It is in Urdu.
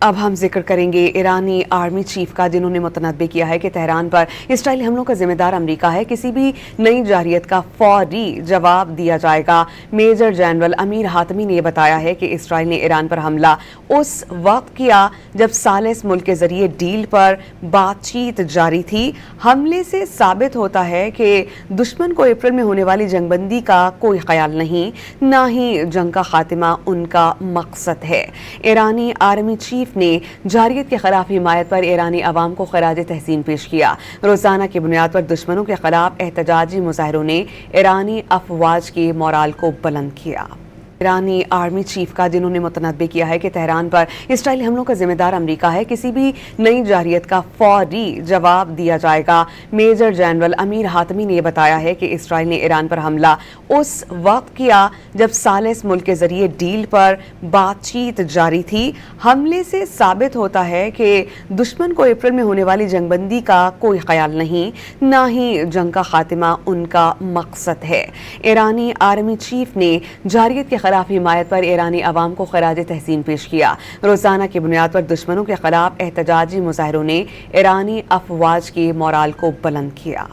اب ہم ذکر کریں گے ایرانی آرمی چیف کا، جنہوں نے متنبع کیا ہے کہ تہران پر اسرائیلی حملوں کا ذمہ دار امریکہ ہے، کسی بھی نئی جارحیت کا فوری جواب دیا جائے گا۔ میجر جنرل امیر حاتمی نے یہ بتایا ہے کہ اسرائیل نے ایران پر حملہ اس وقت کیا جب ثالث ملک کے ذریعے ڈیل پر بات چیت جاری تھی۔ حملے سے ثابت ہوتا ہے کہ دشمن کو اپریل میں ہونے والی جنگ بندی کا کوئی خیال نہیں، نہ ہی جنگ کا خاتمہ ان کا مقصد ہے۔ ایرانی آرمی چیف نے جارحیت کے خلاف حمایت پر ایرانی عوام کو خراج تحسین پیش کیا۔ روزانہ کی بنیاد پر دشمنوں کے خلاف احتجاجی مظاہروں نے ایرانی افواج کی مورال کو بلند کیا۔ ایرانی آرمی چیف کا، جنہوں نے متنبع کیا ہے کہ تہران پر اسرائیلی حملوں کا ذمہ دار امریکہ ہے، کسی بھی نئی جارحیت کا فوری جواب دیا جائے گا۔ میجر جنرل امیر حاتمی نے یہ بتایا ہے کہ اسرائیل نے ایران پر حملہ اس وقت کیا جب ثالث ملک کے ذریعے ڈیل پر بات چیت جاری تھی۔ حملے سے ثابت ہوتا ہے کہ دشمن کو اپریل میں ہونے والی جنگ بندی کا کوئی خیال نہیں، نہ ہی جنگ کا خاتمہ ان کا مقصد ہے۔ ایرانی آرمی چیف نے جارحیت کے خلاف حمایت پر ایرانی عوام کو خراج تحسین پیش کیا۔ روزانہ کی بنیاد پر دشمنوں کے خلاف احتجاجی مظاہروں نے ایرانی افواج کی مورال کو بلند کیا۔